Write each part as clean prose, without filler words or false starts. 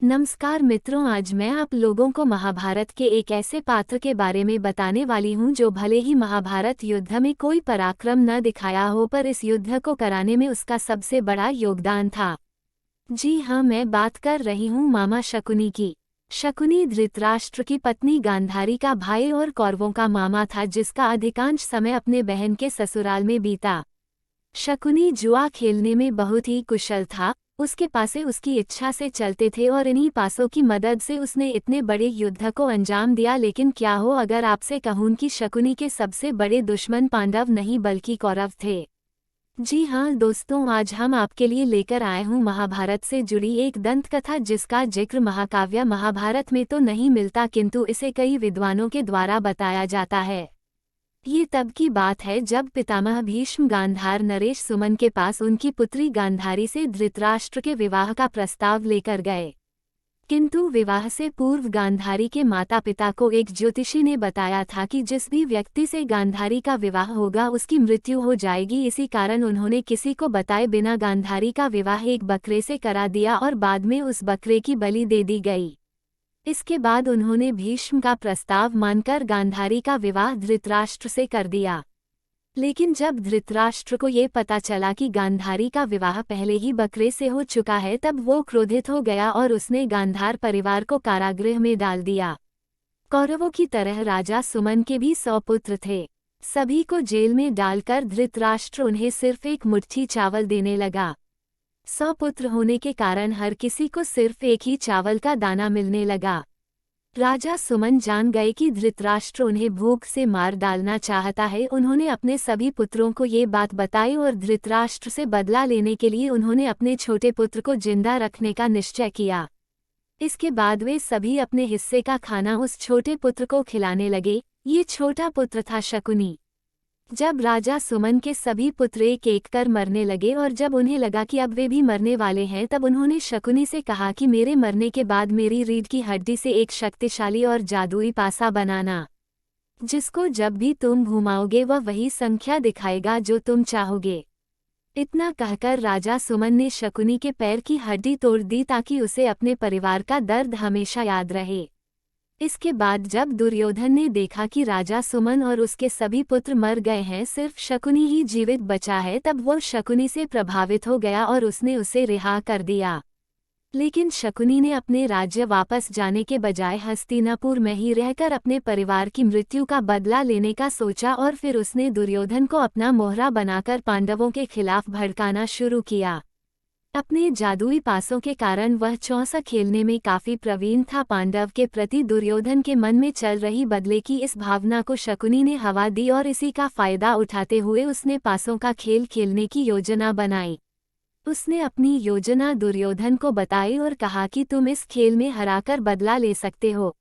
नमस्कार मित्रों, आज मैं आप लोगों को महाभारत के एक ऐसे पात्र के बारे में बताने वाली हूं जो भले ही महाभारत युद्ध में कोई पराक्रम न दिखाया हो, पर इस युद्ध को कराने में उसका सबसे बड़ा योगदान था। जी हाँ, मैं बात कर रही हूँ मामा शकुनी की। शकुनी धृतराष्ट्र की पत्नी गांधारी का भाई और कौरवों का मामा था, जिसका अधिकांश समय अपने बहन के ससुराल में बीता। शकुनी जुआ खेलने में बहुत ही कुशल था। उसके पासे उसकी इच्छा से चलते थे और इन्हीं पासों की मदद से उसने इतने बड़े युद्ध को अंजाम दिया। लेकिन क्या हो अगर आपसे कहूं कि शकुनी के सबसे बड़े दुश्मन पांडव नहीं बल्कि कौरव थे। जी हाँ दोस्तों, आज हम आपके लिए लेकर आए हूँ महाभारत से जुड़ी एक दंत कथा, जिसका जिक्र महाकाव्य महाभारत में तो नहीं मिलता, किंतु इसे कई विद्वानों के द्वारा बताया जाता है। ये तब की बात है जब पितामह भीष्म गांधार नरेश सुमन के पास उनकी पुत्री गांधारी से धृतराष्ट्र के विवाह का प्रस्ताव लेकर गए। किंतु विवाह से पूर्व गांधारी के माता पिता को एक ज्योतिषी ने बताया था कि जिस भी व्यक्ति से गांधारी का विवाह होगा उसकी मृत्यु हो जाएगी। इसी कारण उन्होंने किसी को बताए बिना गांधारी का विवाह एक बकरे से करा दिया और बाद में उस बकरे की बलि दे दी गई। इसके बाद उन्होंने भीष्म का प्रस्ताव मानकर गांधारी का विवाह धृतराष्ट्र से कर दिया। लेकिन जब धृतराष्ट्र को ये पता चला कि गांधारी का विवाह पहले ही बकरे से हो चुका है, तब वो क्रोधित हो गया और उसने गांधार परिवार को कारागृह में डाल दिया। कौरवों की तरह राजा सुमन के भी 100 पुत्र थे। सभी को जेल में डालकर धृतराष्ट्र उन्हें सिर्फ एक मुट्ठी चावल देने लगा। 100 पुत्र होने के कारण हर किसी को सिर्फ एक ही चावल का दाना मिलने लगा। राजा सुमन जान गए कि धृतराष्ट्र उन्हें भूख से मार डालना चाहता है। उन्होंने अपने सभी पुत्रों को ये बात बताई और धृतराष्ट्र से बदला लेने के लिए उन्होंने अपने छोटे पुत्र को जिंदा रखने का निश्चय किया। इसके बाद वे सभी अपने हिस्से का खाना उस छोटे पुत्र को खिलाने लगे। ये छोटा पुत्र था शकुनी। जब राजा सुमन के सभी पुत्र एक एक कर मरने लगे और जब उन्हें लगा कि अब वे भी मरने वाले हैं, तब उन्होंने शकुनी से कहा कि मेरे मरने के बाद मेरी रीढ़ की हड्डी से एक शक्तिशाली और जादुई पासा बनाना, जिसको जब भी तुम घुमाओगे वह वही संख्या दिखाएगा जो तुम चाहोगे। इतना कहकर राजा सुमन ने शकुनी के पैर की हड्डी तोड़ दी ताकि उसे अपने परिवार का दर्द हमेशा याद रहे। इसके बाद जब दुर्योधन ने देखा कि राजा सुमन और उसके सभी पुत्र मर गए हैं, सिर्फ शकुनी ही जीवित बचा है, तब वो शकुनी से प्रभावित हो गया और उसने उसे रिहा कर दिया। लेकिन शकुनी ने अपने राज्य वापस जाने के बजाय हस्तिनापुर में ही रहकर अपने परिवार की मृत्यु का बदला लेने का सोचा और फिर उसने दुर्योधन को अपना मोहरा बनाकर पांडवों के खिलाफ भड़काना शुरू किया। अपने जादुई पासों के कारण वह चौसा खेलने में काफी प्रवीण था। पांडव के प्रति दुर्योधन के मन में चल रही बदले की इस भावना को शकुनी ने हवा दी और इसी का फायदा उठाते हुए उसने पासों का खेल खेलने की योजना बनाई। उसने अपनी योजना दुर्योधन को बताई और कहा कि तुम इस खेल में हराकर बदला ले सकते हो।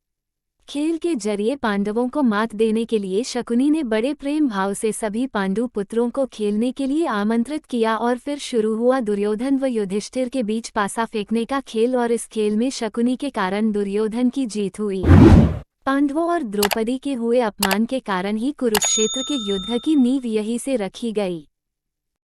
खेल के जरिए पांडवों को मात देने के लिए शकुनी ने बड़े प्रेम भाव से सभी पांडु पुत्रों को खेलने के लिए आमंत्रित किया और फिर शुरू हुआ दुर्योधन व युधिष्ठिर के बीच पासा फेंकने का खेल। और इस खेल में शकुनी के कारण दुर्योधन की जीत हुई। पांडवों और द्रौपदी के हुए अपमान के कारण ही कुरुक्षेत्र के युद्ध की नींव यहीं से रखी गई।